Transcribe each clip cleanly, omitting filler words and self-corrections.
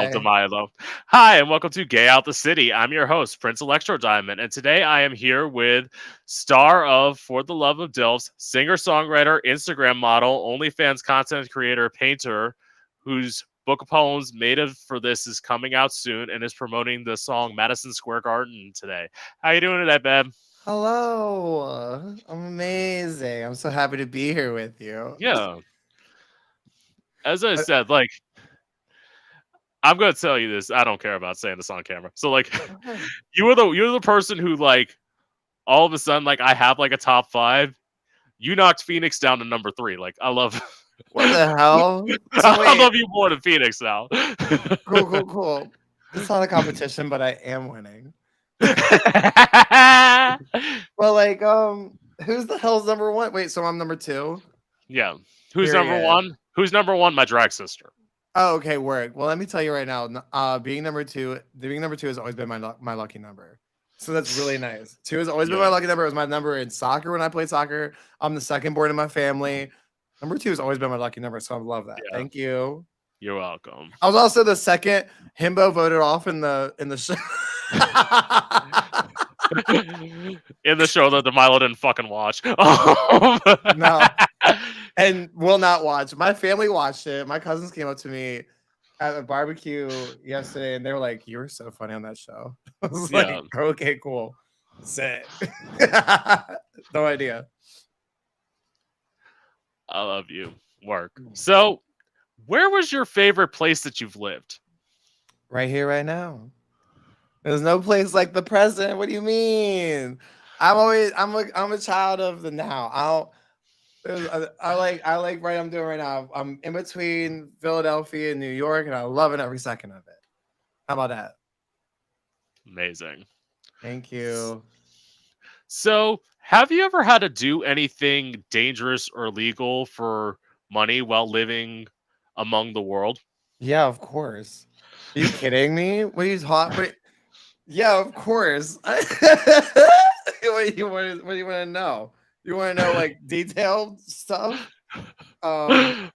of Demilo. Hi, and welcome to Gay Out the City. I'm your host, Prince Electro Diamond, and today I am here with star of For the Love of Dilfs, singer-songwriter, Instagram model, OnlyFans content creator, painter, whose book of poems made it for this is coming out soon and is promoting the song Madison Square Garden today. How you doing today, babe? Hello. I'm amazing. I'm so happy to be here with you. Yeah. As I Uh, said, like, I'm gonna tell you this. I don't care about saying this on camera. So, like, Go ahead. you're the person who, like, all of a sudden, like, I have like a top five. You knocked Phoenix down to number three. Like, I love, What the hell? So I wait. love you more than Phoenix now. Cool, cool, cool. It's not a competition, but I am winning. Well, like, who's the hell's number one? Wait, so I'm number two? Yeah. Who's number Period. one? Who's number one? My drag sister. Oh, okay, work. Well, let me tell you right now. Being number two has always been my lucky number. So that's really nice. Two has always been my Yeah. lucky number. It was my number in soccer when I played soccer. I'm the second born in my family. Number two has always been my lucky number, so I love that. Yeah. Thank you. You're welcome. I was also the second himbo voted off in the show. In the show that Demilo didn't fucking watch. No, and will not watch. My family watched it. My cousins came up to me at a barbecue yesterday, and they were like, "You were so funny on that show." I was Yeah. like, "Okay, cool, sick." No idea. I love you. Work. So, where was your favorite place that you've lived? Right here, right now. There's no place like the present. What do you mean? I'm a child of the now. I like what I'm doing right now. I'm in between Philadelphia and New York, and I love it every second of it. How about that? Amazing. Thank you. So, have you ever had to do anything dangerous or illegal for money while living among the world? Yeah, of course. Are you kidding me? What are you talking? Yeah, of course. What do you want to know? You want to know like detailed stuff? Um,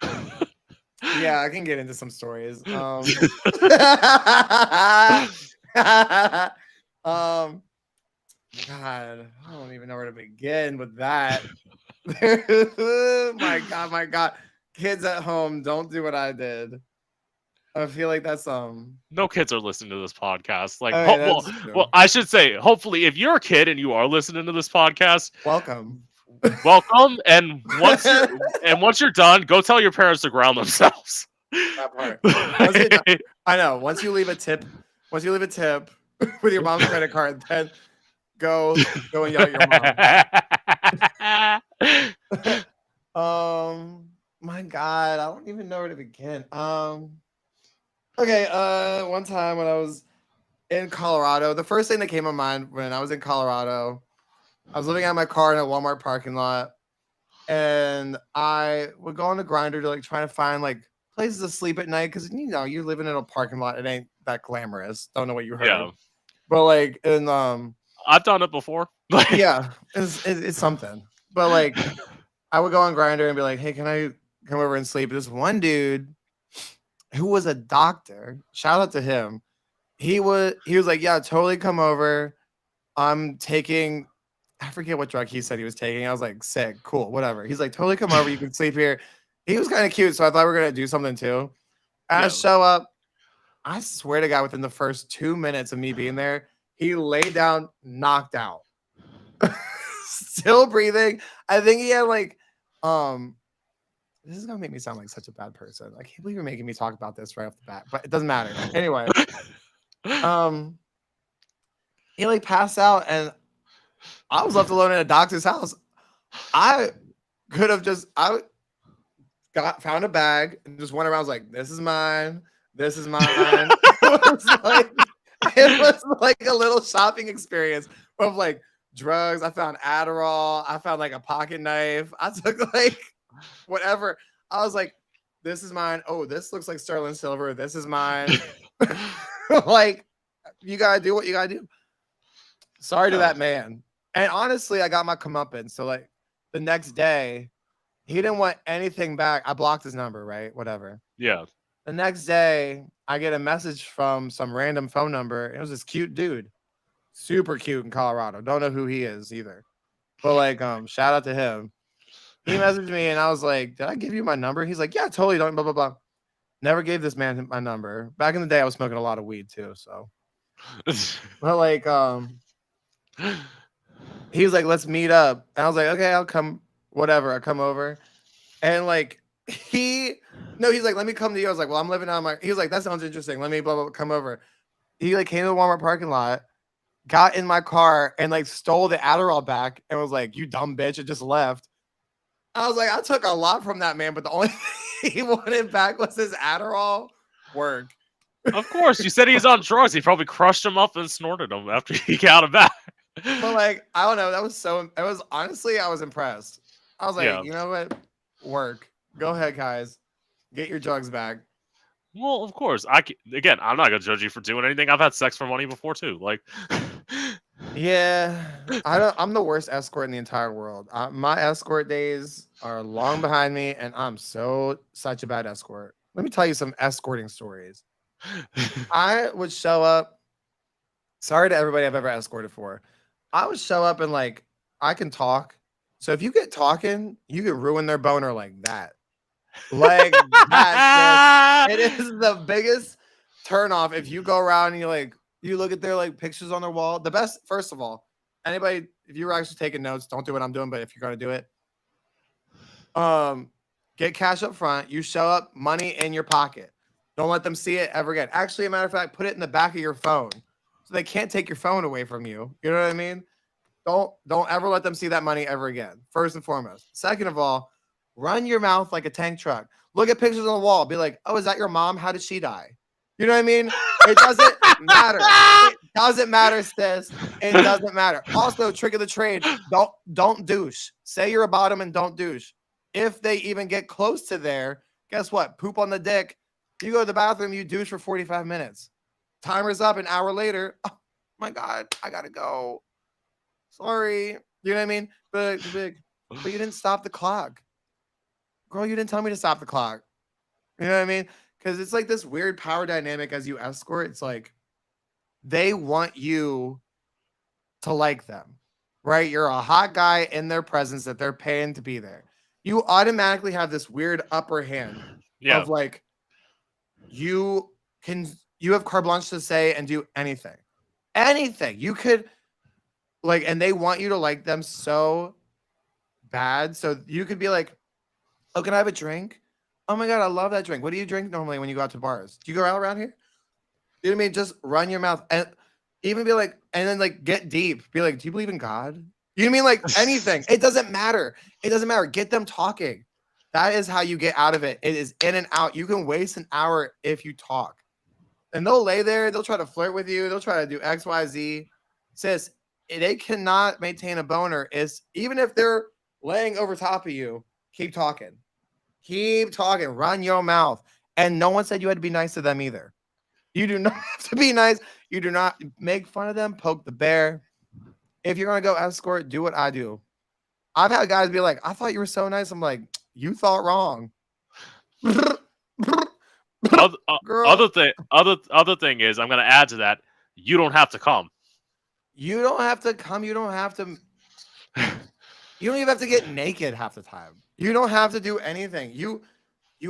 yeah, I can get into some stories. Um, God, I don't even know where to begin with that. My God. Kids at home, don't do what I did. I feel like that's No kids are listening to this podcast. Like, okay, well, that's true. well, I should say, hopefully, if you're a kid and you are listening to this podcast, Welcome. welcome. And once you're done, go tell your parents to ground themselves. That part. Once you're done, I know. Once you leave a tip with your mom's credit card, then go and yell at your mom. My God, I don't even know where to begin. Okay, one time when I was in Colorado, the first thing that came to mind when I was in Colorado, I was living out of my car in a Walmart parking lot, and I would go on the grinder to like try to find like places to sleep at night because you're living in a parking lot, it ain't that glamorous. Don't know what you heard, Yeah, but like in I've done it before. yeah, it's something. But like I would go on grinder and be like, hey, can I come over and sleep? This one dude who was a doctor, shout out to him. He was like, yeah, totally come over. I'm taking, I forget what drug he said he was taking. I was like, sick, cool, whatever. He's like, totally come over. You can sleep here. He was kind of cute, so I thought we were gonna do something too. I Yeah. show up. I swear to God, within the first 2 minutes of me being there, he laid down, knocked out, still breathing. I think he had like, this is gonna make me sound like such a bad person. I can't believe you're making me talk about this right off the bat, but it doesn't matter. Anyway, he like passed out, and I was left alone in a doctor's house. I could have just found a bag and just went around. I was like, "This is mine. This is mine." It was like a little shopping experience of like drugs. I found Adderall. I found like a pocket knife. I took like whatever. I was like, "This is mine. Oh, this looks like sterling silver. This is mine." Like, you gotta do what you gotta do. Sorry to that man. And honestly, I got my comeuppance. So like the next day, he didn't want anything back. I blocked his number, right? Whatever. Yeah. The next day, I get a message from some random phone number. It was this cute dude, super cute in Colorado. Don't know who he is either, but like, shout out to him. He messaged me and I was like, "Did I give you my number?" He's like, "Yeah, totally." Don't blah blah blah. Never gave this man my number. Back in the day, I was smoking a lot of weed too. So, but like, he was like, "Let's meet up," and I was like, "Okay, I'll come." Whatever, I come over, and like no, he's like, "Let me come to you." I was like, "Well, I'm living out my." He was like, "That sounds interesting. Let me blah blah come over." He like came to the Walmart parking lot, got in my car, and like stole the Adderall back, and was like, "You dumb bitch!" and just left. I was like, I took a lot from that man, but the only thing he wanted back was his Adderall work. Of course, you said he's on drugs. He probably crushed him up and snorted him after he got him back. But like, I don't know. That was so. It was honestly, I was impressed. I was like, Yeah. you know what? Work. Go ahead, guys. Get your drugs back. Well, of course. Again, I'm not gonna judge you for doing anything. I've had sex for money before too. Like, Yeah, I don't. I'm the worst escort in the entire world. My escort days are long behind me, and I'm such a bad escort. Let me tell you some escorting stories. I would show up. Sorry to everybody I've ever escorted for. I would show up and like I can talk. So if you get talking, you can ruin their boner like that. Like that. It is the biggest turn off if you go around and you look at their like pictures on their wall. The best, first of all, anybody, if you were actually taking notes, don't do what I'm doing, but if you're gonna do it, get cash up front. You show up, money in your pocket. Don't let them see it ever again. Actually, a matter of fact, put it in the back of your phone so they can't take your phone away from you. You know what I mean? Don't ever let them see that money ever again. First and foremost. Second of all, run your mouth like a tank truck. Look at pictures on the wall. Be like, "Oh, is that your mom? How did she die?" You know what I mean? It doesn't matter. It doesn't matter, sis. It doesn't matter. Also, trick of the trade: don't douche. Say you're a bottom and don't douche. If they even get close to there, guess what? Poop on the dick. You go to the bathroom, you douche for 45 minutes. Timer's up an hour later. Oh my God, I gotta go. Sorry. You know what I mean? But you didn't stop the clock. Girl, you didn't tell me to stop the clock. You know what I mean? Because it's like this weird power dynamic as you escort. It's like they want you to like them, right? You're a hot guy in their presence that they're paying to be there. You automatically have this weird upper hand yeah. of like you have carte blanche to say and do anything. Anything. You could like, and they want you to like them so bad. So you could be like, "Oh, can I have a drink? Oh my God, I love that drink. What do you drink normally when you go out to bars? Do you go out around here?" You know what I mean? Just run your mouth and even be like, and then like get deep. Be like, "Do you believe in God?" You know what I mean? Like anything. It doesn't matter. It doesn't matter. Get them talking. That is how you get out of it. It is in and out. You can waste an hour if you talk. And they'll lay there, they'll try to flirt with you, they'll try to do XYZ. Sis, they cannot maintain a boner. Is even if they're laying over top of you, keep talking. Keep talking. Run your mouth. And no one said you had to be nice to them either. You do not have to be nice. You do not make fun of them, poke the bear. If you're gonna go escort, do what I do. I've had guys be like, "I thought you were so nice." I'm like, "You thought wrong." Girl, Other thing is, I'm gonna add to that. You don't have to come. you don't have to come. You don't have to. You don't even have to get naked half the time. You don't have to do anything. You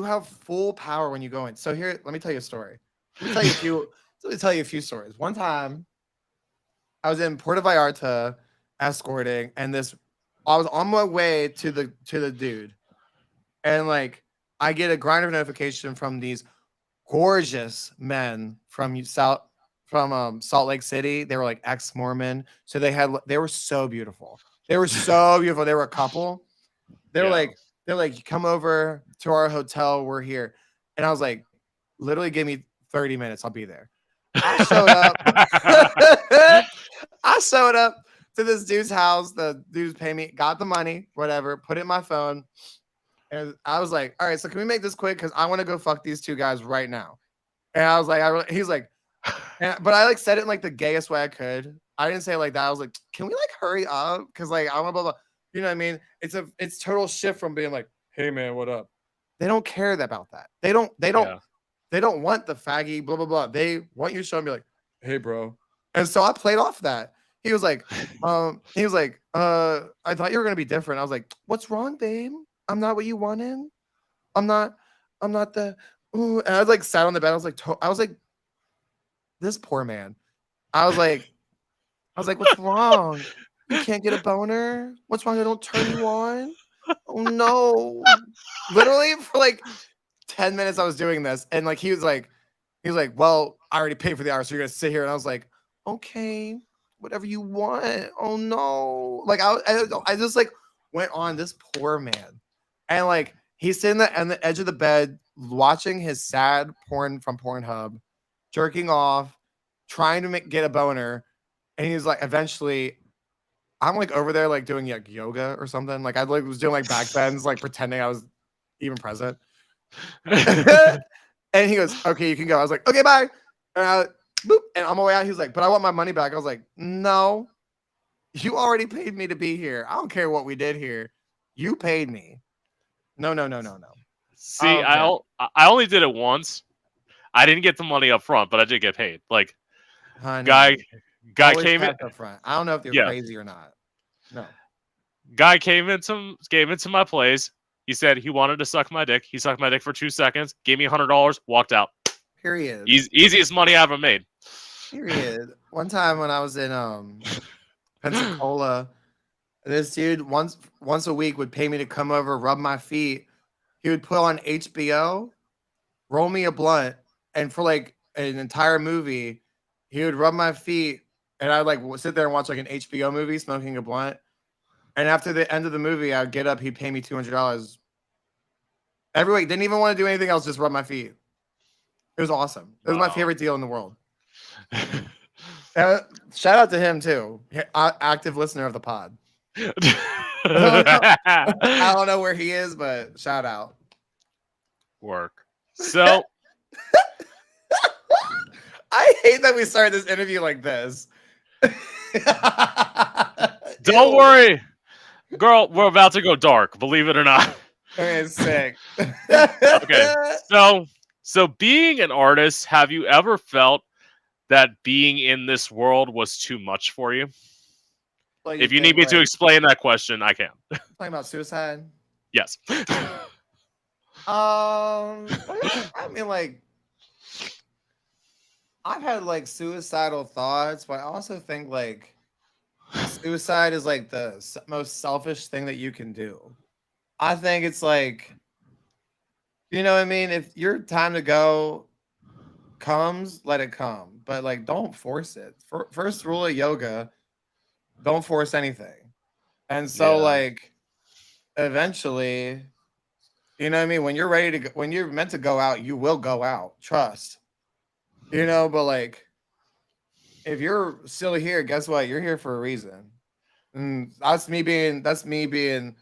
have full power when you go in. So here, let me tell you a story. Let me tell you a few stories. One time, I was in Puerto Vallarta escorting, and I was on my way to the dude, and like I get a grinder notification from these gorgeous men from Salt Lake City. They were like ex-Mormon, so they were so beautiful. They were so beautiful. They were a couple. They're Yeah. like, "Come over to our hotel. We're here." And I was like, "Literally, give me 30 minutes. I'll be there." I showed up. I showed up to this dude's house. The dude's paying me, got the money, whatever, put it in my phone. And I was like, "All right, so can we make this quick? Because I want to go fuck these two guys right now." And I was like, he's like, but I like said it in like the gayest way I could. I didn't say it like that. I was like, "Can we like hurry up? Because like I want blah blah." You know what I mean? It's total shift from being like, "Hey man, what up?" They don't care about that. They don't Yeah. They don't want the faggy, blah, blah, blah. They want you to show and be like, hey, bro. And so I played off that. He was like, I thought you were gonna be different. I was like, what's wrong, babe? I'm not what you wanted. I'm not, I'm not the ooh. And I was like sat on the bed. I was like, this poor man. I was like, what's wrong? You can't get a boner? What's wrong? I don't turn you on? Oh no. Literally for like 10 minutes I was doing this. And like he was like, well, I already paid for the hour, so you're gonna sit here. And I was like, okay, whatever you want. Oh no. Like I just like went on this poor man. And like he's sitting there on the edge of the bed watching his sad porn from Pornhub, jerking off, trying to get a boner. And he's like, eventually, I'm like over there like doing like yoga or something. Like I like was doing like back bends, like pretending I was even present. And he goes, okay, you can go. I was like, okay, bye. Boop, and on my way out, he was like, but I want my money back. I was like, no, you already paid me to be here. I don't care what we did here. You paid me. No, no, no, no, no. See, I only did it once. I didn't get the money up front, but I did get paid. Like Honey, guy always came in. cash up front. I don't know if you're Yeah, crazy or not. No. guy came into my place. He said he wanted to suck my dick. He sucked my dick for 2 seconds. Gave me $100. Walked out. Period. Easiest money I ever made. Period. One time when I was in Pensacola, this dude once a week would pay me to come over, rub my feet. He would put on HBO, roll me a blunt, and for like an entire movie, he would rub my feet, and I'd like sit there and watch like an HBO movie, smoking a blunt. And after the end of the movie, I'd get up. He'd pay me $200 every week. Didn't even want to do anything else, just rub my feet. It was awesome. It was my favorite deal in the world. Shout out to him too, active listener of the pod. I don't know where he is, but shout out. Work. So I hate that we started this interview like this. don't worry, girl. We're about to go dark. Believe it or not. Okay, sick. Okay. So being an artist, have you ever felt that being in this world was too much for you? Like if you need me to explain that question, I can. Talking about suicide? Yes. I mean, like, I've had like suicidal thoughts, but I also think like suicide is like the most selfish thing that you can do. I think it's like, you know what I mean? If your time to go comes, let it come. But like, don't force it. First rule of yoga, don't force anything. And so like, eventually, you know what I mean? When you're ready to go, when you're meant to go out, you will go out. Trust. You know, but like, if you're still here, guess what? You're here for a reason. And that's me being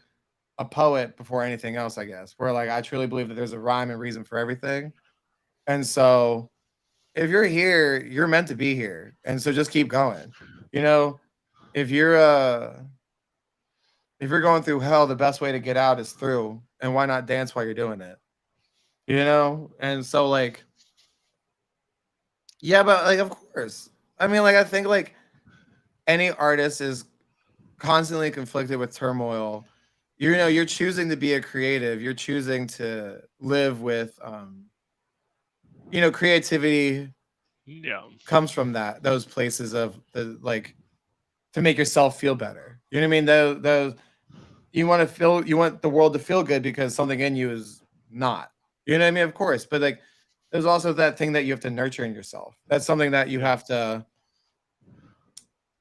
a poet before anything else, I guess. Where like I truly believe that there's a rhyme and reason for everything. And so if you're here, you're meant to be here. And so just keep going. You know, if you're going through hell, the best way to get out is through. And why not dance while you're doing it? You know? And so like, yeah, but like of course. I mean, like I think like any artist is constantly conflicted with turmoil. You know, you're choosing to be a creative. You're choosing to live with you know, creativity comes from those places of the like to make yourself feel better. You know what I mean? Those you want the world to feel good because something in you is not. You know what I mean? Of course, but like there's also that thing that you have to nurture in yourself. That's something that you have to,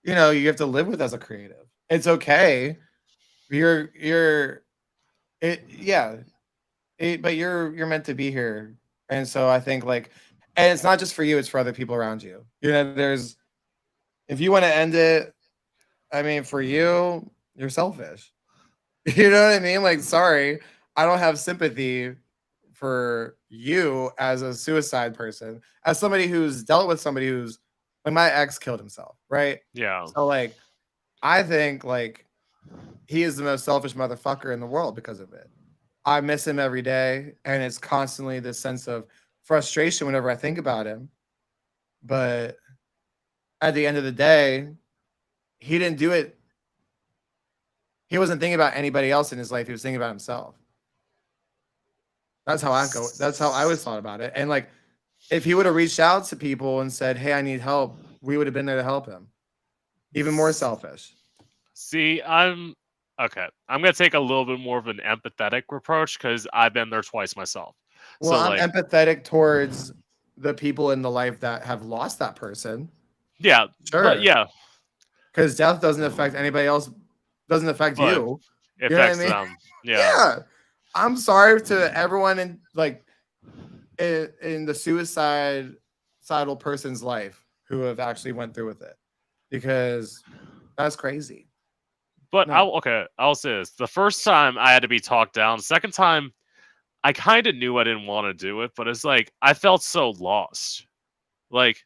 you know, you have to live with as a creative. It's okay. You're but you're meant to be here. And so I think like, and it's not just for you, it's for other people around you. You know, if you want to end it, I mean, for you, you're selfish. You know what I mean? Like, sorry, I don't have sympathy for you as a suicide person, as somebody who's dealt with somebody who's like my ex killed himself, right? Yeah. So like, I think like he is the most selfish motherfucker in the world because of it. I miss him every day, and it's constantly this sense of frustration whenever I think about him. But at the end of the day, he didn't do it. He wasn't thinking about anybody else in his life. He was thinking about himself. That's how I go. That's how I always thought about it. And like, if he would have reached out to people and said, "Hey, I need help," we would have been there to help him. Even more selfish. See, I'm okay. I'm gonna take a little bit more of an empathetic approach because I've been there twice myself. Well, So I'm like, empathetic towards the people in the life that have lost that person. yeah, but Sure. yeah, Because death doesn't affect anybody else, doesn't affect but you. it You know what I affects mean? them. Yeah, Yeah. I'm sorry to everyone in like in the suicidal person's life who have actually went through with it. Because that's crazy. but No. I'll say this: the first time I had to be talked down. Second time, I kind of knew I didn't want to do it, but it's like I felt so lost. Like,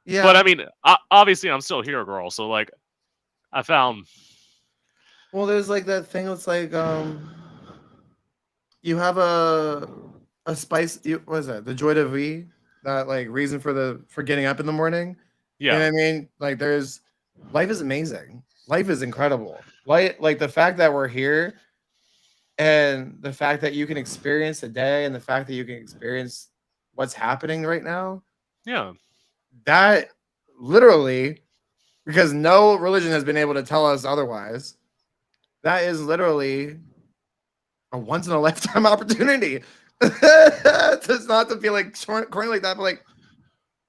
but I Yeah. mean, obviously, I'm still here, girl. So like, I found. Well, there's like that thing that's like you have a spice what is that? The joy de vie, that like reason for getting up in the morning. You know Yeah, what I mean? Like there's life is amazing. Life is incredible. Like the fact that we're here and the fact that you can experience a day and the fact that you can experience what's happening right now, yeah, that literally, because no religion has been able to tell us otherwise, that is literally a once in a lifetime opportunity. It's not to feel like corny like that, but like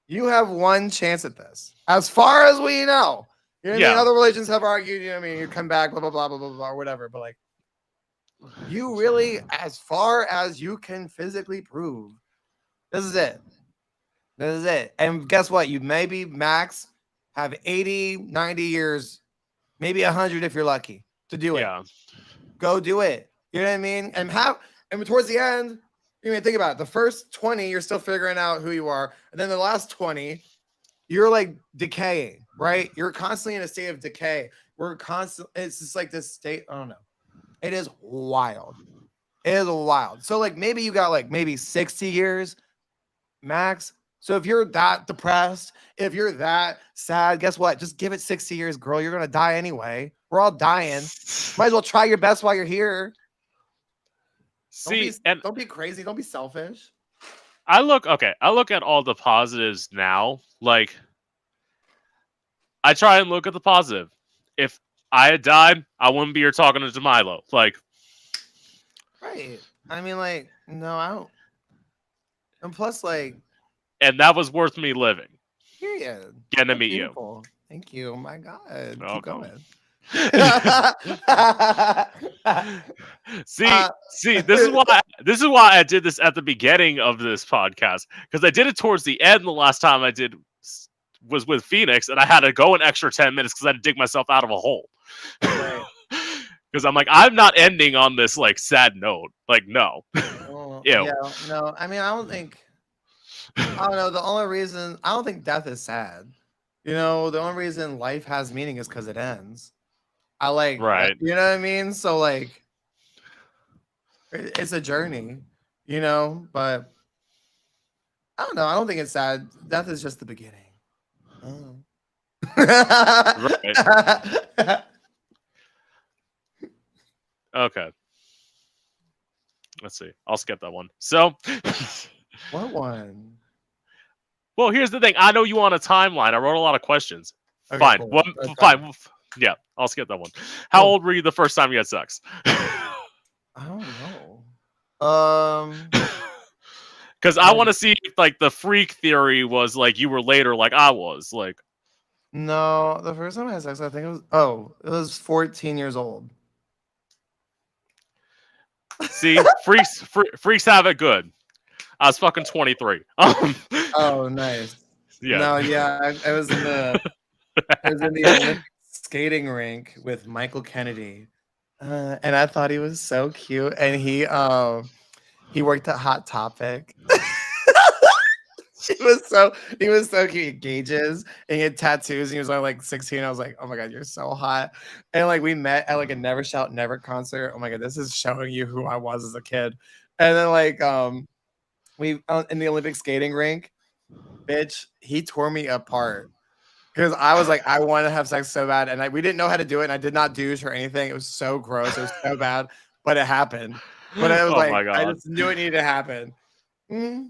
you have one chance at this, as far as we know. You know what I mean? yeah. Other religions have argued, you know what I mean? You come back, blah, blah, blah, blah, blah, blah, or whatever. But like, you really, as far as you can physically prove, this is it. This is it. And guess what? You maybe max have 80, 90 years, maybe 100 if you're lucky to do it. Yeah. Go do it. You know what I mean? And towards the end, you mean think about it. The first 20, you're still figuring out who you are. And then the last 20, you're like decaying, right? You're constantly in a state of decay. It's just like this state. I don't know. It is wild. It is wild. So like maybe you got like maybe 60 years max. So if you're that depressed, if you're that sad, guess what? Just give it 60 years, girl. You're gonna die anyway. We're all dying. Might as well try your best while you're here. See, and Don't be crazy. Don't be selfish. I look at all the positives now. Like, I try and look at the positive. If I had died, I wouldn't be here talking to Demilo. Like, Right. I mean, like, no, I don't. And plus, like, and that was worth me living. period. Getting to That's meet you. beautiful. Thank you. Oh my God. Keep Welcome. going. See, this is why I did this at the beginning of this podcast, because I did it towards the end. The last time I did was with Phoenix, and I had to go an extra 10 minutes because I had to dig myself out of a hole. Right. Because I'm like, I'm not ending on this like sad note. Like, no. Well, Ew. yeah, no. I mean, I don't think. I don't know. The only reason I don't think death is sad. You know, the only reason life has meaning is because it ends. I like, Right. you know what I mean? So like, it's a journey, you know. But I don't know. I don't think it's sad. Death is just the beginning. Oh. Right. Okay. Let's see. I'll skip that one. So, What one? well, here's the thing. I know you on a timeline. I wrote a lot of questions. Okay, Fine. cool. One. That's Fine. Yeah, I'll skip that one. How Cool. old were you the first time you had sex? I don't know. Because I want to see if, like, the freak theory was like you were later, like I was. Like, No, the first time I had sex, I think it was 14 years old. see, freaks have it good. I was fucking 23. Oh, nice. Yeah. No, yeah, I was in the Olympic skating rink with Michael Kennedy, and I thought he was so cute. And he worked at Hot Topic. he was so cute. He had gauges and he had tattoos. And he was only like 16. I was like, oh my god, you're so hot. And like we met at like a Never Shout Never concert. Oh my god, this is showing you who I was as a kid. And then like we in the Olympic skating rink, bitch, he tore me apart. Because I was like, I want to have sex so bad, and we didn't know how to do it, and I did not douche or anything. It was so gross. It was so bad, but it happened. But it was Oh like my I god. just knew it needed to happen. Mm.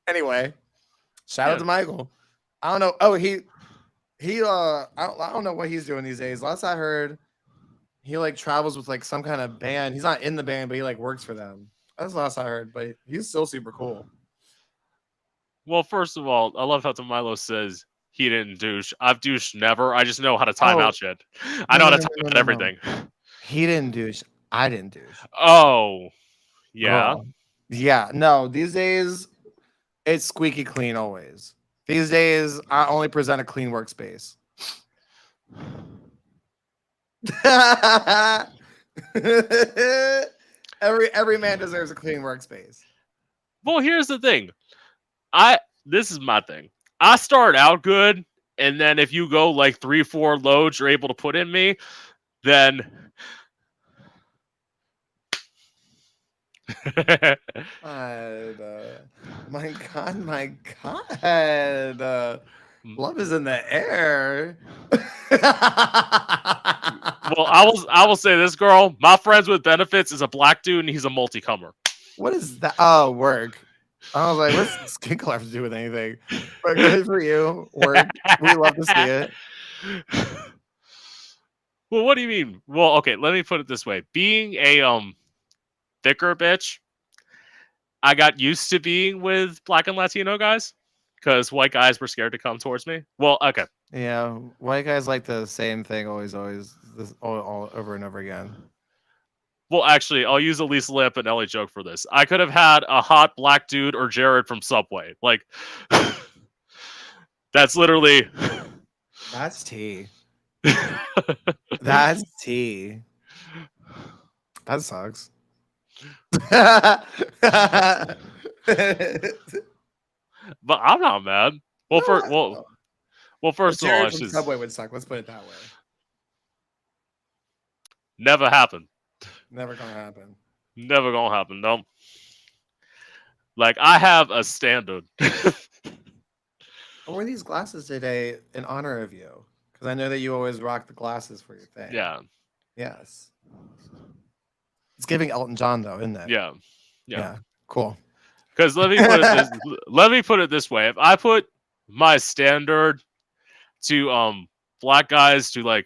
Anyway, shout out Yeah. to Michael. I don't know. Oh, I don't know what he's doing these days. Last I heard, he like travels with like some kind of band. He's not in the band, but he like works for them. That's the last I heard. But he's still super cool. Well, first of all, I love how Demilo says he didn't douche. I've douched never. I just know how to time Oh out shit. I no know how no to no time no out no no! everything. He didn't douche. I didn't douche. Oh, yeah. Girl. Yeah, no, these days it's squeaky clean always. These days I only present a clean workspace. every man deserves a clean workspace. Well, here's the thing. This is my thing. I start out good, and then if you go like 3-4 loads you're able to put in me, then God, my God, my God. Love is in the air. well, I will say this, girl. My friends with benefits is a black dude, and he's a multi-comer. What is that? Oh, work. I was like, what's skin color have to do with anything? But good for you. Work. We love to see it. Well, what do you mean? Well, okay, let me put it this way. Being a thicker bitch, I got used to being with black and Latino guys because white guys were scared to come towards me. Well, okay. Yeah, white guys like the same thing always, this all over and over again. Well, actually, I'll use Elise Lip and Ellie joke for this. I could have had a hot black dude or Jared from Subway. Like, that's literally. That's tea. That's tea. That sucks. But I'm not mad. Well, first of all, Jared it's from just Subway would suck. Let's put it that way. never happened. Never gonna happen. Never gonna happen. No. Like I have a standard. I wore these glasses today in honor of you because I know that you always rock the glasses for your thing. Yeah. Yes. It's giving Elton John though, isn't it? Yeah. Yeah. Cool. Because let me put it this way: if I put my standard to black guys to like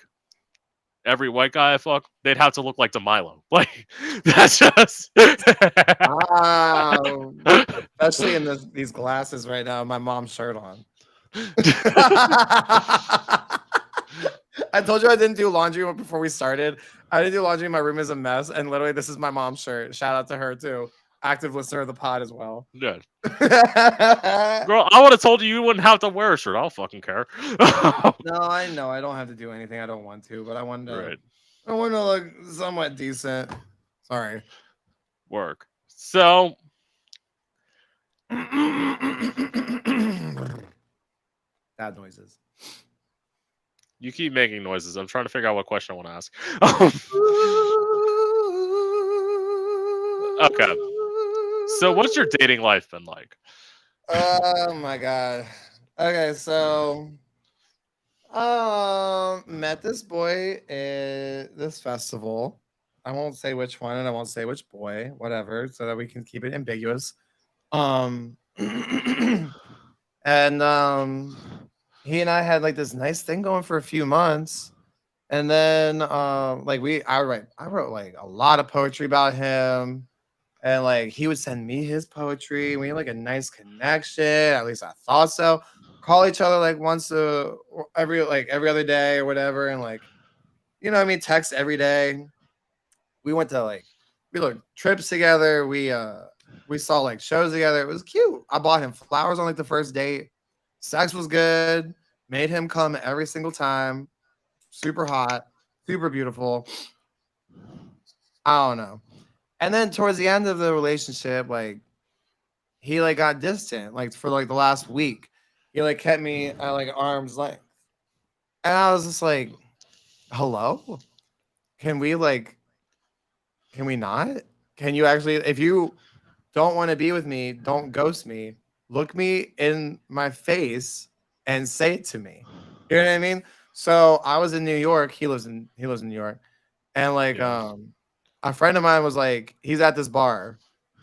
every white guy I fuck, they'd have to look like Demilo. Like that's just. Wow. Especially in these glasses right now, my mom's shirt on. I told you I didn't do laundry before we started. I didn't do laundry. My room is a mess, and literally, this is my mom's shirt. Shout out to her too, active listener of the pod as well. Good. Girl, I would have told you you wouldn't have to wear a shirt. I don't fucking care. No, I know I don't have to do anything. I don't want to, but I want to. Right. I want to look somewhat decent. Sorry. Work. So Bad noises. you keep making noises. I'm trying to figure out what question I want to ask. Okay. So what's your dating life been like? Oh my god. Okay, so met this boy at this festival. I won't say which one and I won't say which boy, whatever, so that we can keep it ambiguous. Um and he and I had like this nice thing going for a few months. And then like I wrote like a lot of poetry about him. And like he would send me his poetry. We had like a nice connection. At least I thought so. Call each other like every other day or whatever. And like, you know what I mean, text every day. We went to we looked trips together. We saw like shows together. It was cute. I bought him flowers on like the first date. Sex was good. Made him come every single time. Super hot, super beautiful. I don't know. And then towards the end of the relationship, like he like got distant, like for like the last week. He like kept me at like arm's length. And I was just like, hello? Can we not? Can you actually don't want to be with me, don't ghost me. Look me in my face and say it to me. You know what I mean? So I was in New York. He lives in New York, and like Yeah. a friend of mine was like, he's at this bar,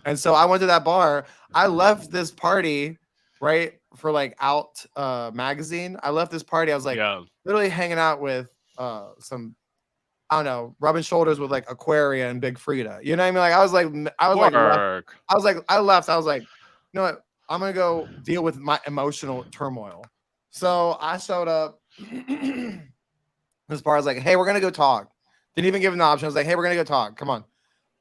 and so I went to that bar. I left this party right for like Out magazine. I left this party. I was like Yeah. literally hanging out with some, I don't know, rubbing shoulders with like Aquaria and Big Frida. You know what I mean? Like I was like left. Work. I left. I was like, you know what? I'm gonna go deal with my emotional turmoil. So I showed up. This bar was like, hey, we're gonna go talk. Didn't even give him the option. I was like, hey, we're gonna go talk. Come on.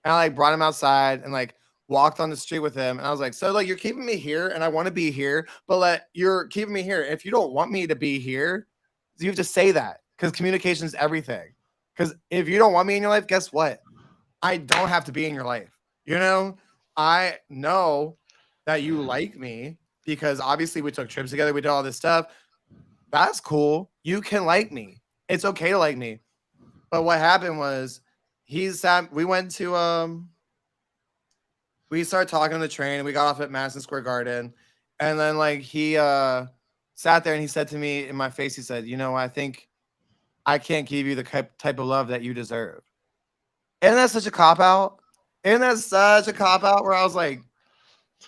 And I like brought him outside and like walked on the street with him. And I was like, so like you're keeping me here and I want to be here, but like you're keeping me here. If you don't want me to be here, you have to say that because communication is everything. Because if you don't want me in your life, guess what? I don't have to be in your life. You know, I know that you like me because obviously we took trips together, we did all this stuff. That's cool. You can like me. It's okay to like me. But what happened was we went to we started talking on the train and we got off at Madison Square Garden. And then like he sat there and he said to me in my face, he said, you know, I think I can't give you the type of love that you deserve. Isn't that such a cop out? Isn't that such a cop out where I was like,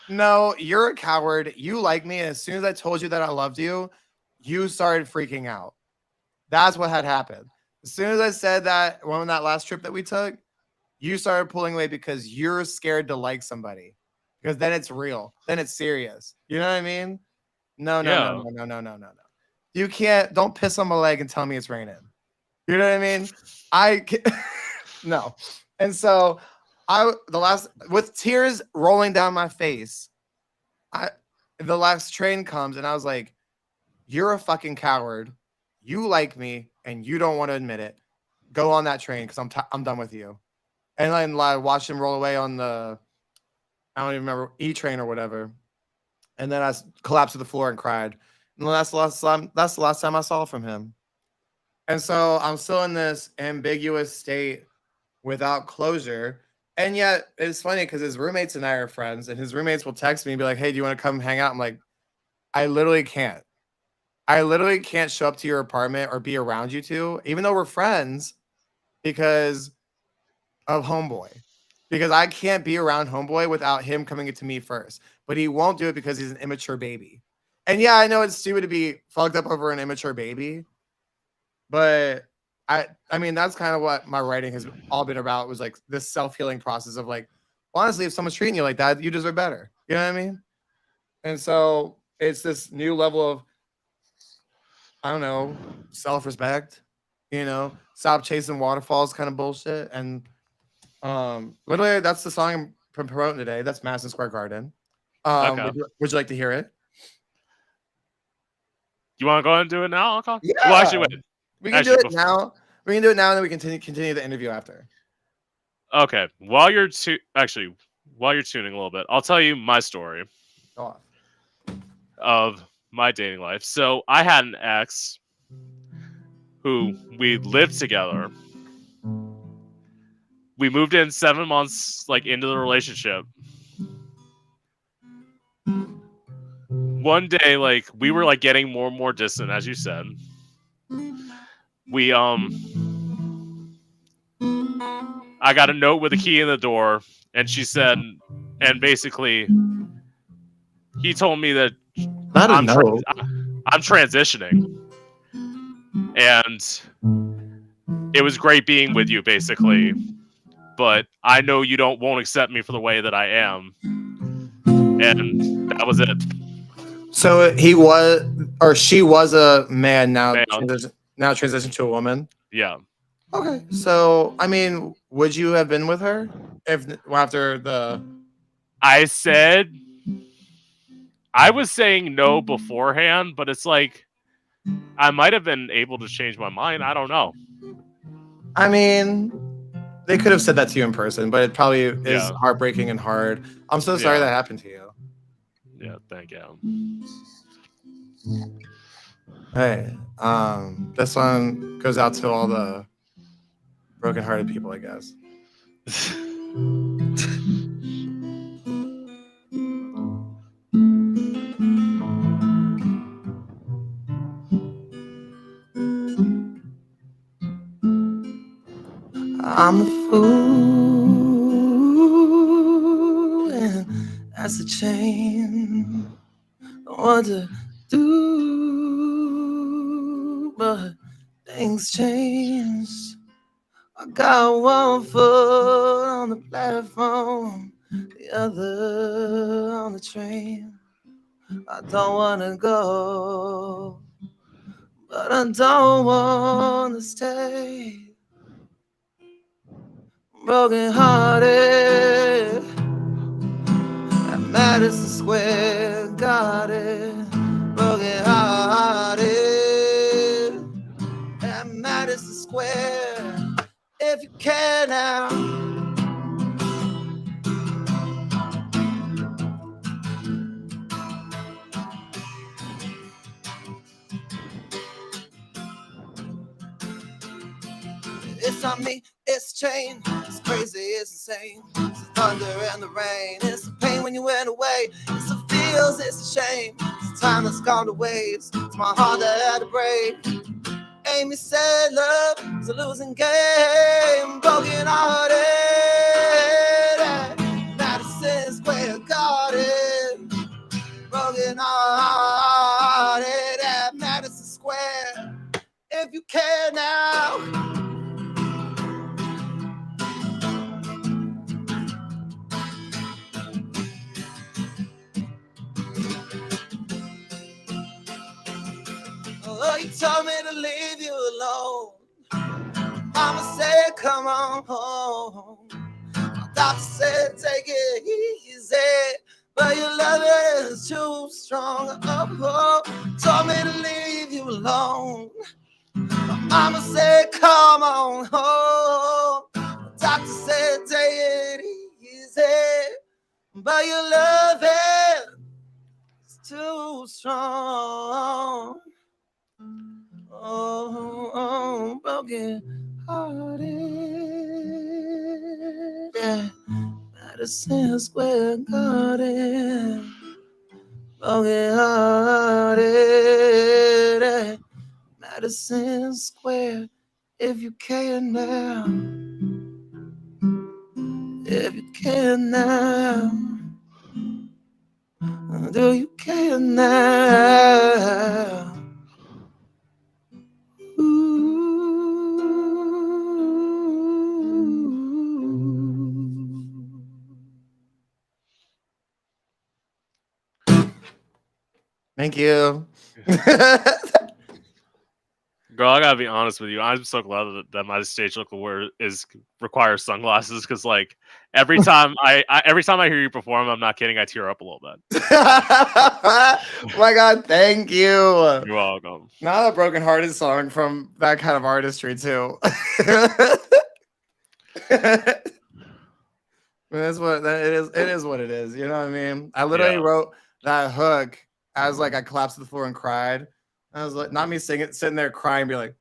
no, you're a coward. You like me. And as soon as I told you that I loved you, you started freaking out. That's what had happened. As soon as I said that on that last trip that we took, you started pulling away because you're scared to like somebody. Because then it's real. Then it's serious. You know what I mean? No, no, no, Yeah. no, no, no, no, no, no. You can't, don't piss on my leg and tell me it's raining. You know what I mean? I can, no. And so with tears rolling down my face, the last train comes and I was like, you're a fucking coward. You like me and you don't want to admit it. Go on that train because I'm done with you. And then I watched him roll away on the, I don't even remember, E train or whatever. And then I collapsed to the floor and cried. And that's the last time. That's the last time I saw from him. And so I'm still in this ambiguous state without closure. And yet it's funny because his roommates and I are friends, and his roommates will text me and be like, "Hey, do you want to come hang out?" I'm like, I literally can't. I literally can't show up to your apartment or be around you two, even though we're friends, because of homeboy. Because I can't be around homeboy without him coming to me first. But he won't do it because he's an immature baby. And yeah, I know it's stupid to be fucked up over an immature baby, but I mean that's kind of what my writing has all been about, was like this self-healing process of like, honestly, if someone's treating you like that, you deserve better. You know what I mean? And so it's this new level of, I don't know, self-respect, stop chasing waterfalls kind of bullshit. And literally that's the song I'm promoting today. That's Madison Square Garden. Okay. Would you like to hear it? You want to go ahead and do it now? Okay. Well, Yeah. actually, wait. We can do Actually, it now. We can do it now, and then we continue the interview after. okay. While you're tuning a little bit, I'll tell you my story Go off. of my dating life. So I had an ex who we lived together. We moved in 7 months like into the relationship. One day, like we were like getting more and more distant, as you said. We I got a note with a key in the door, and she said, and basically, he told me that Not a I'm no. I'm transitioning, and it was great being with you, basically. But I know you won't accept me for the way that I am, and that was it. So he was, or she was a man now. Man, Transitioned to a woman. yeah. Okay. So I mean, would you have been with her if after the? I said I was saying no beforehand, but it's like I might have been able to change my mind. I don't know. I mean, they could have said that to you in person, but it probably is Yeah. heartbreaking and hard. I'm so sorry Yeah. that happened to you. Yeah, thank you. Hey, this one goes out to all the broken-hearted people, I guess. I'm the fool, and that's the chain. What to do, but things change. I got one foot on the platform, the other on the train. I don't wanna go, but I don't wanna stay. Broken hearted at Madison Square Garden. Broken hearted at Madison Square. If you can now. It's on me, it's a chain, it's crazy, it's insane. It's the thunder and the rain, it's the pain when you went away. It's the feels, it's a shame. It's the time that's gone to waste. It's my heart that had to break. Amy said love is a losing game. Broken hearted at Madison Square Garden. Broken hearted at Madison Square. If you care now. Oh, you told me to leave you alone. Mama said, come on home. My doctor said, take it easy. But your love is too strong. Oh, told me to leave you alone. My mama said, come on home. The doctor said, take it easy. But your love is too strong. Oh, broken hearted. Yeah. Madison Square Garden. Broken hearted. Yeah. Madison Square. If you can now. If you can now. Do you care now? Thank you. Girl, I gotta be honest with you. I'm so glad that my stage look requires sunglasses because, like, every time I hear you perform, I'm not kidding, I tear up a little bit. My God, thank you. You're welcome. Not a broken-hearted song from that kind of artistry too. That's what it is. It is what it is. You know what I mean? I literally wrote that hook as like I collapsed to the floor and cried. I was like, not me singing, sitting there crying, be like,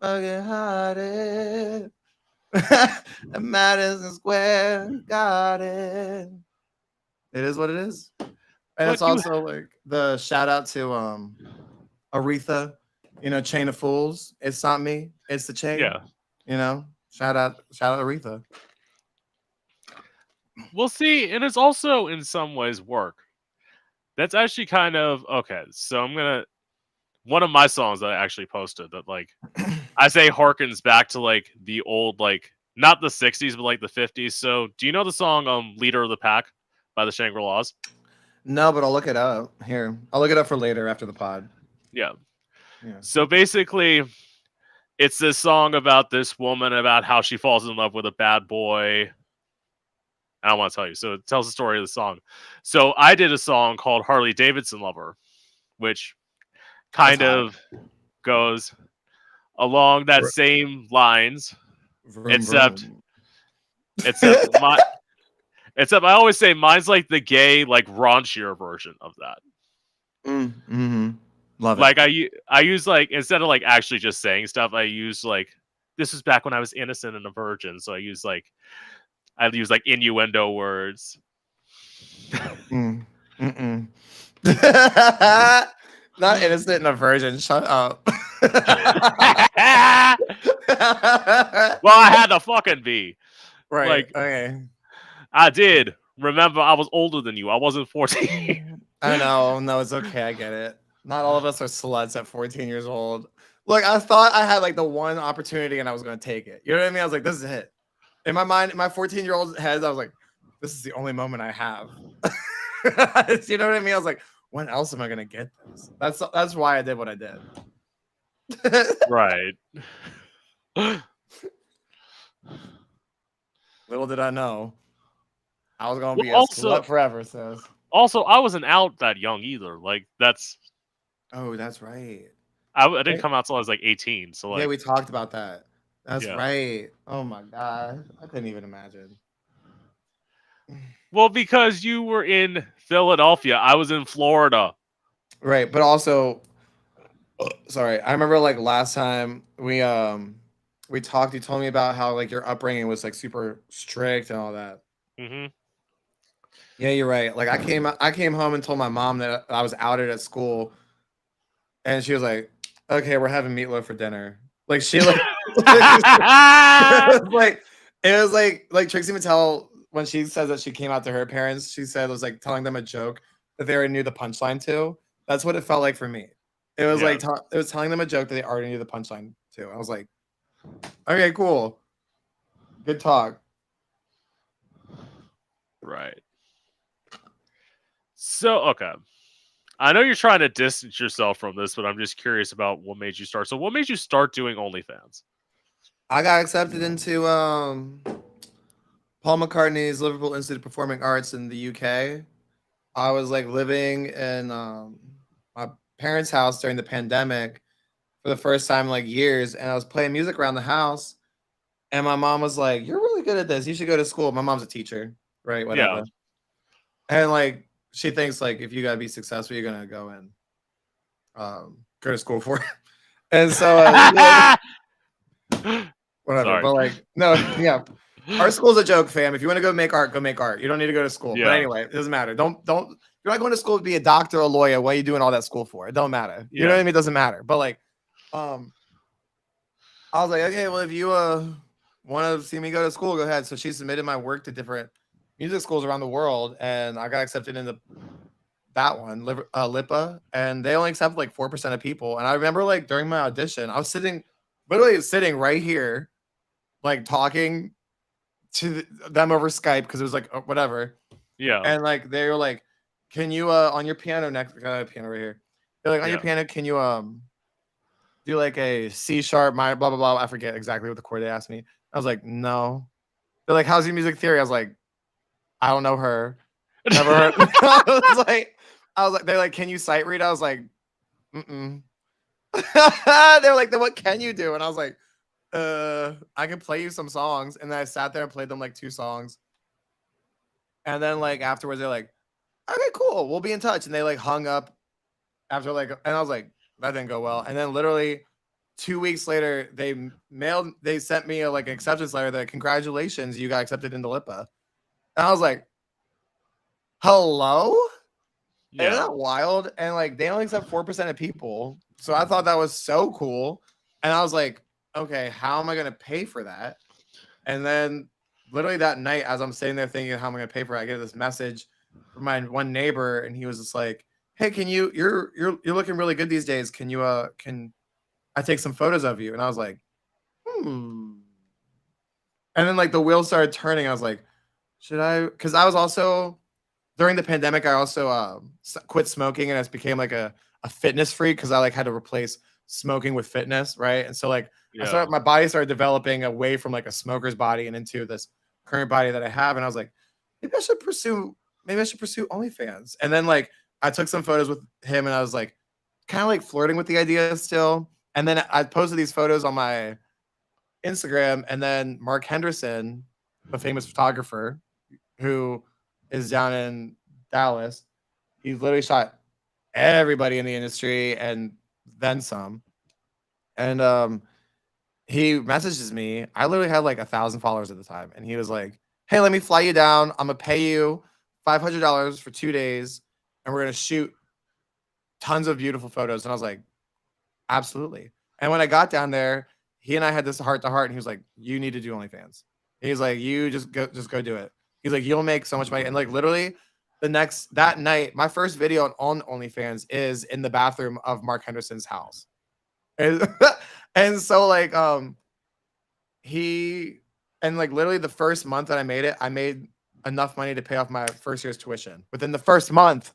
broken hearted. Madison Square Garden. It is what it is. And But it's also like the shout out to Aretha, you know, Chain of Fools. It's not me, it's the chain. Yeah. You know, shout out Aretha. We'll see, and it's also in some ways work. That's actually kind of okay. So one of my songs that I actually posted that, like, I say harkens back to like the old, like, not the 60s but like the 50s. So do you know the song Leader of the Pack by the Shangri-Las? No, but I'll look it up. Here, I'll look it up for later after the pod. Yeah. So basically, it's this song about this woman, about how she falls in love with a bad boy. I don't want to tell you. So it tells the story of the song. So I did a song called Harley Davidson Lover, which kind of goes along that same lines, Vroom, except vroom. except I always say mine's like the gay, like, raunchier version of that. Love Like, it. I use, like, instead of like actually just saying stuff, I use like, this was back when I was innocent and a virgin, so I use like innuendo words. Not innocent in a virgin. Shut up. Well, I had to fucking be. Right. Like, Okay. I did. Remember, I was older than you. I wasn't 14. I know. No, it's okay. I get it. Not all of us are sluts at 14 years old. Look, I thought I had like the one opportunity and I was going to take it. You know what I mean? I was like, this is it. In my mind, in my 14-year-old head, I was like, this is the only moment I have. You know what I mean? I was like, when else am I going to get this? That's why I did what I did. Right. Little did I know, I was going to Well, be a slut forever, sis. also, I wasn't out that young either. Like, that's Oh, that's right. I didn't come out till I was like 18. So Yeah, like, we talked about that. That's yeah. right. Oh my god, I couldn't even imagine. Well, because you were in Philadelphia, I was in Florida. Right, but also, sorry, I remember like last time we talked. You told me about how like your upbringing was like super strict and all that. Hmm. Yeah, you're right. Like I came home and told my mom that I was outed at school, and she was like, "Okay, we're having meatloaf for dinner." Like she like, it was like Trixie Mattel when she says that she came out to her parents. She said it was like telling them a joke that they already knew the punchline to. That's what it felt like for me. It was Yeah. like it was telling them a joke that they already knew the punchline to. I was like, okay, cool, good talk. Right. So, okay. I know you're trying to distance yourself from this, but I'm just curious about what made you start. So, what made you start doing OnlyFans? I got accepted into Paul McCartney's Liverpool Institute of Performing Arts in the UK. I was like living in my parents' house during the pandemic for the first time in like years, and I was playing music around the house. And my mom was like, "You're really good at this. You should go to school." My mom's a teacher, right? Yeah. Whatever. And like she thinks like if you gotta be successful, you're gonna go and go to school for it. And so whatever. Sorry. But like no, yeah. Our school's a joke, fam. If you want to go make art, go make art. You don't need to go to school. But Yeah. anyway, it doesn't matter. Don't you're not going to school to be a doctor or a lawyer. What are you doing all that school for? It don't matter. You know what I mean? It doesn't matter. But like I was like, okay, well, if you want to see me go to school, go ahead. So she submitted my work to different music schools around the world, and I got accepted into that one, LIPA, and they only accept like 4% of people. And I remember like during my audition, I was literally sitting right here, like talking to them over Skype because it was like whatever. Yeah. And like they were like, "Can you on your piano next?" I got a piano right here. They're like, "On your piano, can you do like a C sharp minor, blah blah blah." I forget exactly what the chord they asked me. I was like, "No." They're like, "How's your music theory?" I was like, "I don't know her. Never heard." I was like, they're like, "Can you sight read?" I was like, "Mm." They're like, "Then what can you do?" And I was like, I can play you some songs." And then I sat there and played them like 2 songs. And then like afterwards, they're like, "Okay, cool. We'll be in touch." And they like hung up after like, and I was like, that didn't go well. And then literally 2 weeks later, they sent me a like acceptance letter that congratulations, you got accepted into LIPA. And I was like, hello? Isn't that wild? And like they only accept 4% of people. So I thought that was so cool. And I was like, okay, how am I gonna pay for that? And then literally that night, as I'm sitting there thinking, how am I gonna pay for it? I get this message from my one neighbor, and he was just like, "Hey, can you're looking really good these days. Can I take some photos of you?" And I was like, "Hmm." And then like the wheels started turning. I was like, "Should I?" Because I was also during the pandemic, I also quit smoking, and I became like a fitness freak because I like had to replace smoking with fitness, right? And so like my body started developing away from like a smoker's body and into this current body that I have. And I was like, maybe I should pursue OnlyFans. And then like I took some photos with him, and I was like kind of like flirting with the idea still. And then I posted these photos on my Instagram, and then Mark Henderson, the famous photographer who is down in Dallas, he literally shot everybody in the industry and then some. And he messages me. I literally had like 1,000 followers at the time, and he was like, "Hey, let me fly you down. I'm gonna pay you $500 for 2 days, and we're gonna shoot tons of beautiful photos. And I was like, absolutely. And when I got down there, he and I had this heart to heart, and he was like, "You need to do OnlyFans." He's like, "You just go do it." He's like, "You'll make so much money." And like literally, that night, my first video on OnlyFans is in the bathroom of Mark Henderson's house, and and so like he and like literally the first month that I made it, I made enough money to pay off my first year's tuition within the first month.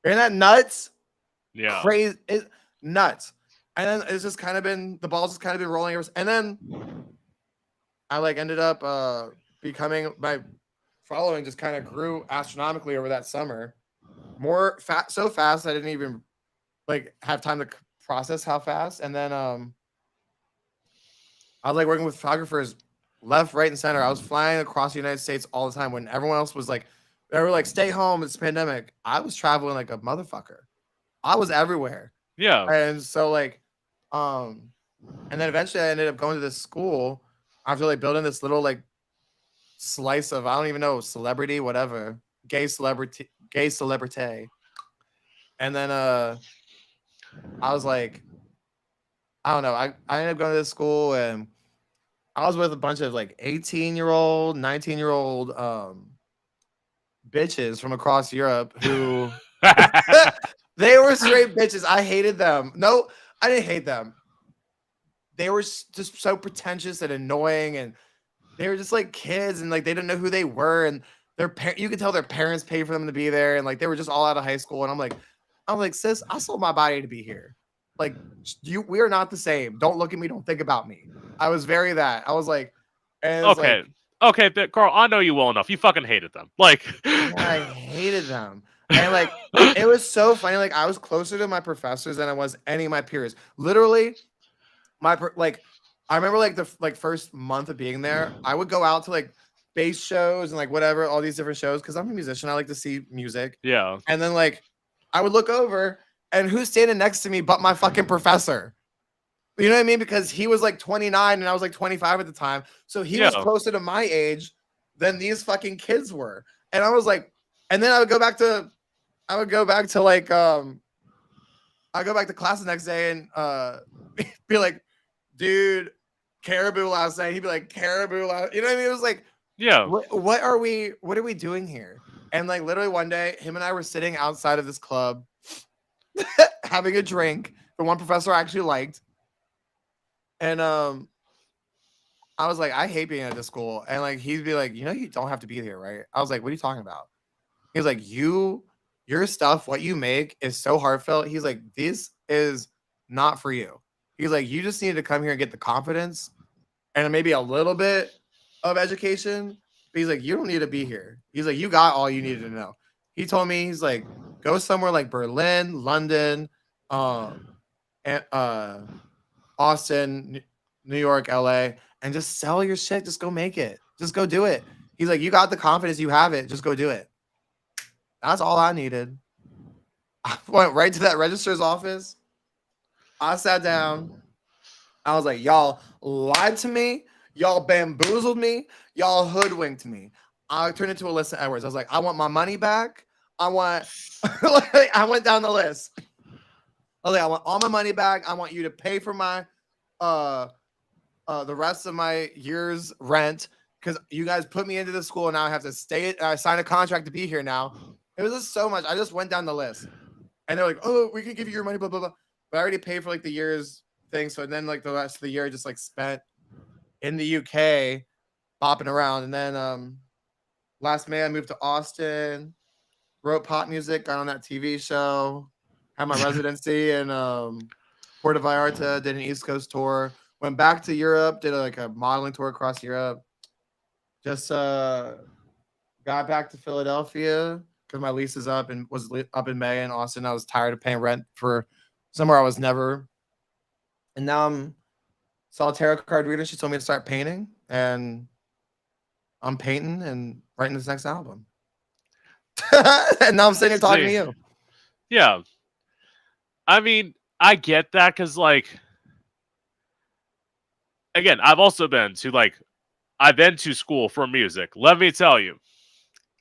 Isn't that nuts? Yeah. Crazy, nuts. And then it's just kind of been the ball's just kind of been rolling ever. And then I like ended up becoming my following just kind of grew astronomically over that summer. More so fast I didn't even like have time to process how fast. And then I was like working with photographers left, right, and center. I was flying across the United States all the time when everyone else was like, they were like, stay home, it's pandemic. I was traveling like a motherfucker. I was everywhere. Yeah. And so like, and then eventually I ended up going to this school after like building this little like slice of, I don't even know, celebrity, whatever, gay celebrity. And then I was like, I don't know. I ended up going to this school, and I was with a bunch of like 18-year-old, 19-year-old bitches from across Europe who they were straight bitches. I hated them. No, I didn't hate them. They were just so pretentious and annoying, and they were just like kids, and like they didn't know who they were, and you could tell their parents paid for them to be there, and like they were just all out of high school. And I'm like, sis, I sold my body to be here. Like we are not the same. Don't look at me. Don't think about me. I was very that. I was like, and it's Okay. like, Okay, but Carl, I know you well enough. You fucking hated them. Like, yeah, I hated them. And like, it was so funny. Like, I was closer to my professors than I was any of my peers. Literally, I remember like the first month of being there, I would go out to like bass shows and like whatever, all these different shows, because I'm a musician. I like to see music. yeah. And then like I would look over, and who's standing next to me but my fucking professor? You know what I mean? Because he was like 29 and I was like 25 at the time. So he was closer to my age than these fucking kids were. And I was like, and then I would go back to like I go back to class the next day and be like, dude, caribou last night. He'd be like, caribou last, you know what I mean? It was like, Yeah. what are we doing here? And like literally one day, him and I were sitting outside of this club having a drink. The one professor I actually liked. And I was like, I hate being at this school. And like he'd be like, you know, you don't have to be here, right? I was like, what are you talking about? He was like, your stuff, what you make is so heartfelt. He's like, this is not for you. He's like, you just need to come here and get the confidence and maybe a little bit of education. But he's like, you don't need to be here. He's like, you got all you needed to know. He told me, he's like, go somewhere like Berlin, London, and Austin, New York, LA, and just sell your shit. Just go make it. Just go do it. He's like, you got the confidence, you have it. Just go do it. That's all I needed. I went right to that registrar's office. I sat down. I was like, y'all lied to me. Y'all bamboozled me. Y'all hoodwinked me. I turned into Alyssa Edwards. I was like, I want my money back. I went down the list. I was like, I want all my money back. I want you to pay for my the rest of my year's rent, because you guys put me into the school and now I have to stay. I signed a contract to be here now. It was just so much. I just went down the list, and they're like, "Oh, we can give you your money, blah blah blah." But I already paid for like the year's thing, so then like the rest of the year I just like spent in the UK, bopping around, and then last May I moved to Austin, wrote pop music, got on that TV show, had my residency in Puerto Vallarta, did an East Coast tour, went back to Europe, did like a modeling tour across Europe. Just got back to Philadelphia because my lease is up and was up in May in Austin. I was tired of paying rent for somewhere I was never. And now I'm saw a tarot card reader. She told me to start painting, and I'm painting and writing this next album. And now I'm sitting here talking to you. Yeah. I mean, I get that because, like, again, I've been to school for music. Let me tell you.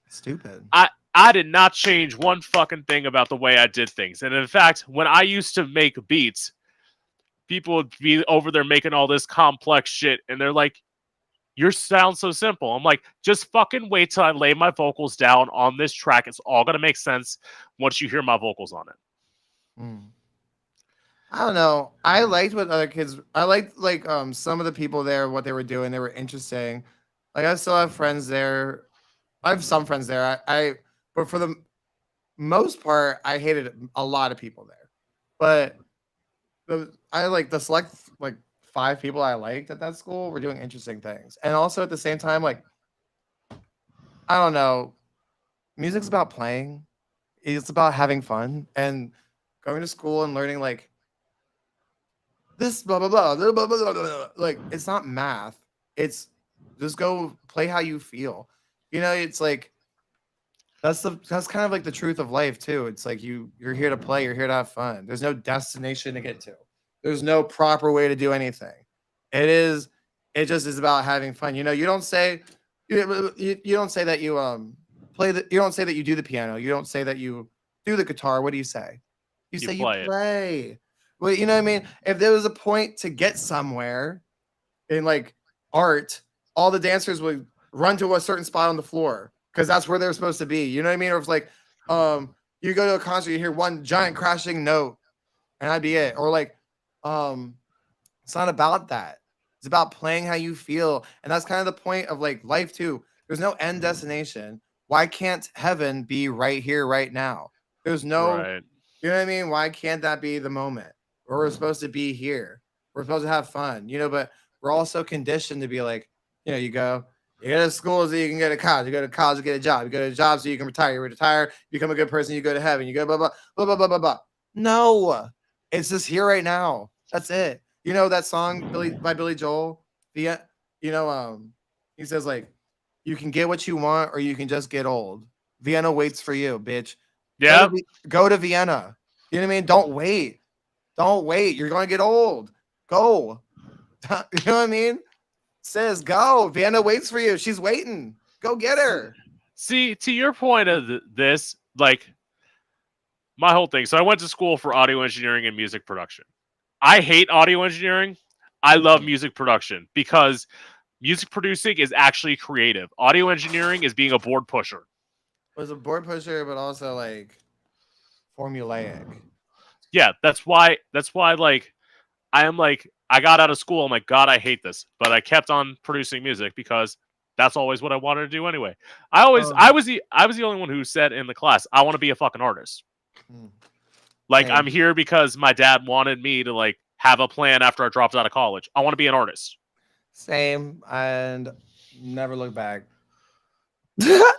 Stupid. I did not change one fucking thing about the way I did things. And in fact, when I used to make beats, people would be over there making all this complex shit, and they're like, your sound so simple. I'm like, just fucking wait till I lay my vocals down on this track. It's all gonna make sense once you hear my vocals on it. Mm. I don't know. I liked what other kids. I liked some of the people there, what they were doing. They were interesting. Like I still have friends there. I have some friends there. But for the most part, I hated a lot of people there. But I like the select like 5 people I liked at that school were doing interesting things, and also at the same time, like I don't know, music's about playing. It's about having fun and going to school and learning like this blah blah blah, blah, blah, blah, blah, blah. Like it's not math. It's just go play how you feel. It's like that's kind of like the truth of life too. It's like you're here to play, you're here to have fun. There's no destination to get to. There's no proper way to do anything. It just is about having fun. You don't say you don't say that you you don't say that you do the piano. You don't say that you do the guitar. What do you say? You say you play. Well, you know what I mean? If there was a point to get somewhere in like art, all the dancers would run to a certain spot on the floor because that's where they're supposed to be. You know what I mean? Or if like you go to a concert, you hear one giant crashing note, and that'd be it. Or like it's not about that. It's about playing how you feel. And that's kind of the point of like life too. There's no end destination. Why can't heaven be right here, right now? There's no, you know what I mean? Why can't that be the moment where we're supposed to be here? We're supposed to have fun, but we're also conditioned to be like, you go to school so you can get a college. You go to college to get a job. You go to a job so you can retire. You retire, become a good person. You go to heaven. You go blah, blah, blah, blah, blah, blah, blah. No, it's just here right now. That's it. That song by Billy Joel? He says like, you can get what you want or you can just get old. Vienna waits for you, bitch. Yeah. Go to Vienna. You know what I mean? Don't wait. Don't wait. You're going to get old. Go. You know what I mean? Says go. Vienna waits for you. She's waiting. Go get her. See, to your point of this, like my whole thing. So I went to school for audio engineering and music production. I hate audio engineering. I love music production because music producing is actually creative. Audio engineering is being a board pusher. It was a board pusher, but also like formulaic. Yeah, that's why like I am like I got out of school. I'm like, God, I hate this, but I kept on producing music because that's always what I wanted to do anyway. I was the only one who said in the class, I want to be a fucking artist. Like I'm here because my dad wanted me to like have a plan after I dropped out of college. I want to be an artist. Same, and never look back. I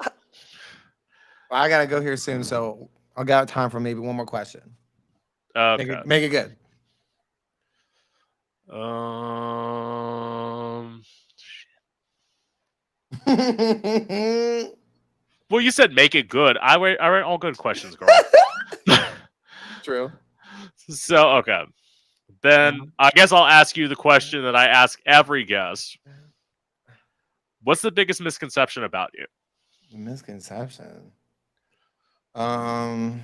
gotta go here soon, so I got time for maybe one more question. Okay. Make it good. Well, you said make it good. I write all good questions, girl. True. So, okay. Then I guess I'll ask you the question that I ask every guest. What's the biggest misconception about you? Misconception. Well,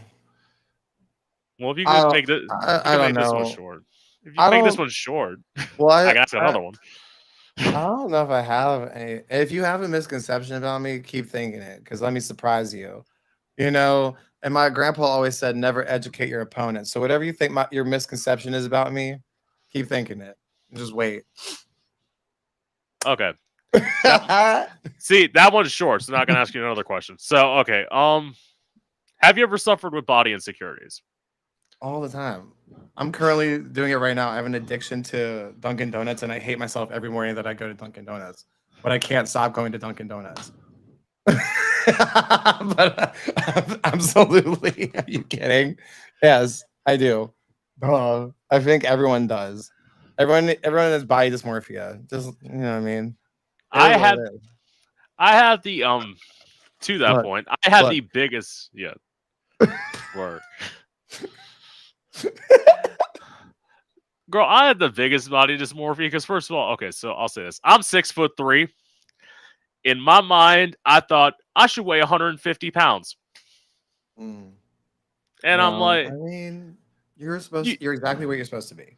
if you can make this, I don't know. This one short. If you make this one short, well, I can ask another one. I don't know if I have any. If you have a misconception about me, keep thinking it, because let me surprise you. And my grandpa always said, never educate your opponent. So whatever you think your misconception is about me, keep thinking it. Just wait. Okay. See, that one's short, so I'm not going to ask you another question. So, okay. Have you ever suffered with body insecurities? All the time. I'm currently doing it right now. I have an addiction to Dunkin' Donuts, and I hate myself every morning that I go to Dunkin' Donuts. But I can't stop going to Dunkin' Donuts. But absolutely. Are you kidding? Yes, I do. I think everyone does. Everyone has body dysmorphia. Just you know what I mean. I have the to that point. I have the biggest word. Girl, I had the biggest body dysmorphia because first of all, okay, so I'll say this. I'm 6'3". in my mind, I thought I should weigh 150 pounds. Mm. And I'm No, I like, mean, you, you're exactly where you're supposed to be.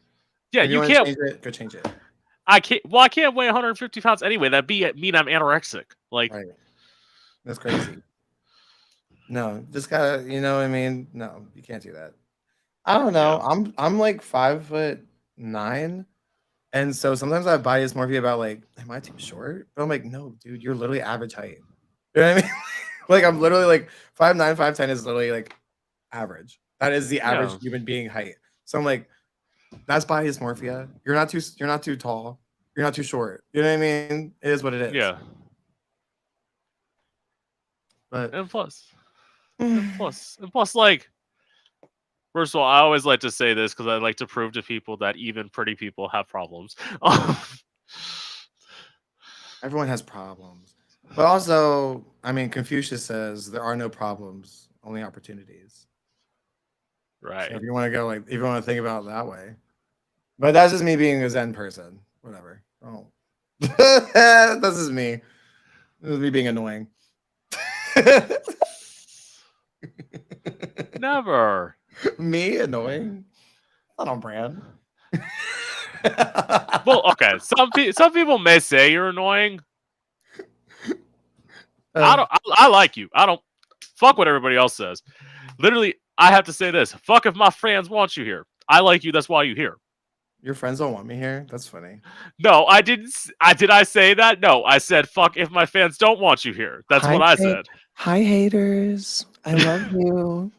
yeah, If you you want to can't. change it, go change it. I can't. Well, I can't weigh 150 pounds anyway. That'd mean I'm anorexic. Like, Right. That's crazy. No, just gotta, you know what I mean? No, you can't do that. I don't yeah, know. I'm like 5'9", and so sometimes I have body dysmorphia about like, am I too short? But I'm like, no, dude, you're literally average height. You know what I mean? Like I'm literally like 5'9", 5'10" is literally like average. That is the average yeah, human being height. So I'm like, that's body dysmorphia. You're not too tall. You're not too short. You know what I mean? It is what it is. yeah. But And plus, like, first of all, I always like to say this because I like to prove to people that even pretty people have problems. everyone has problems. But also, I mean, Confucius says there are no problems, only opportunities. So if Right. you want to go like, if you want to think about it that way, but that's just me being a Zen person. Whatever. Oh, this is me. This is me being annoying. Never. Me annoying? Not on brand. Well, okay. Some people may say you're annoying. I Uh, don't. I like you. I don't. Fuck what everybody else says. Literally, I have to say this. Fuck if my fans want you here. I like you. That's why you here. your friends don't want me here. That's funny. No, I didn't. Did I say that? No, I said fuck if my fans don't want you here. That's what I said. Hi haters. I love you.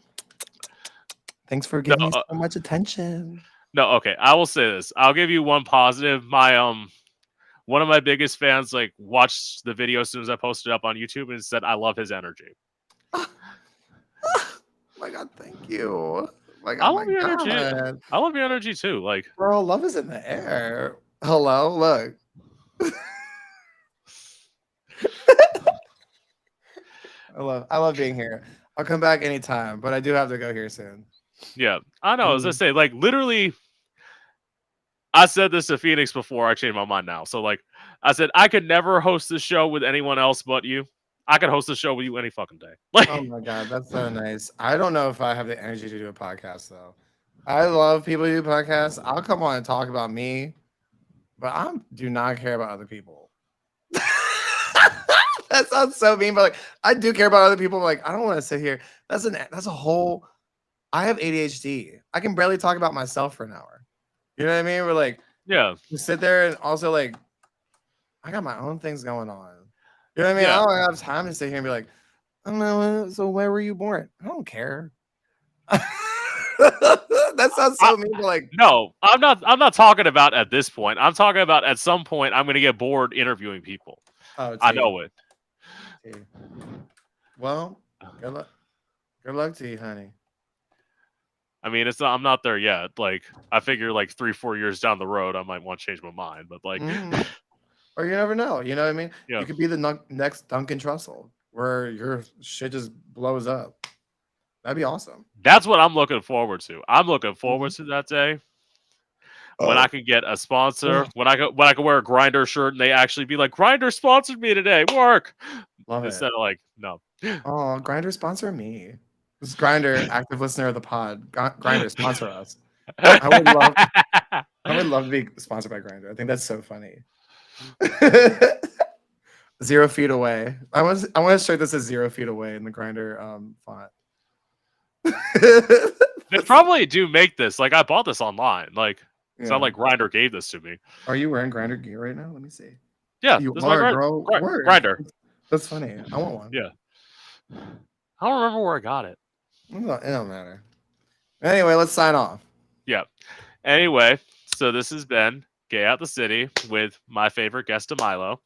Thanks for No, giving me so much attention. no. Okay, I will say this. I'll give you one positive. My one of my biggest fans like watched the video as soon as I posted it up on YouTube and said I love his energy. My God, thank you. Like, I oh love my your energy. God. I love your energy too. Like, Bro, love is in the air. Hello, look. I love being here. I'll come back anytime, but I do have to go here soon. yeah, I know. As I Mm. say, like literally, I said this to Phoenix before. I changed my mind now. So like, I said I could never host this show with anyone else but you. I could host the show with you any fucking day. Oh Like, my God, that's so nice. I don't know if I have the energy to do a podcast though. I love people who do podcasts. I'll come on and talk about me, but I do not care about other people. That sounds so mean, but like I do care about other people. Like I don't want to sit here. That's a whole. I have ADHD. I can barely talk about myself for an hour. You know what I mean? We're like yeah, you sit there and also like I got my own things going on. You know what I mean? I yeah. don't have time to sit here and be like, I don't know. So where were you born? I don't care. That sounds I, so mean, but like, no, I'm not. I'm not talking about at this point. I'm talking about at some point. I'm going to get bored interviewing people. oh, I T, know it. T. Well, good luck. Good luck to you, honey. I mean, it's not, I'm not there yet. Like, I figure like 3-4 years down the road, I might want to change my mind. But like, Mhm. Or you never know. You know what I mean? yeah, You could be the next Duncan Trussell, where your shit just blows up. That'd be awesome. that's what I'm looking forward to. I'm looking forward Mhm. to that day when I Oh, can get a sponsor. ugh, When I can wear a Grinder shirt and they actually be like, Grinder sponsored me today. Work love it. instead of like, no. Oh, Grinder sponsor me. This Grinder, active listener of the pod. Grinder sponsor us. I would love. I would love to be sponsored by Grinder. I think that's so funny. 0 feet away. I want to show this as 0 feet away in the Grinder font. They probably do make this. Like, I bought this online. Like, it's not Yeah. like Grinder gave this to me. Are you wearing Grinder gear right now? Let me see. Yeah, You this is my are, girl. Word. Grinder. That's funny. I want one. Yeah. I don't remember where I got it. It don't matter. Anyway, let's sign off. Yeah. Anyway, so this has been Gay Out the City with my favorite guest, Demilo.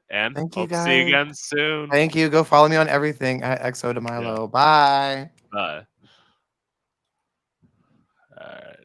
And Thank you, hope to see you guys. again soon. Thank you. Go follow me on everything at Yeah. XO Demilo. Bye. Bye. All right.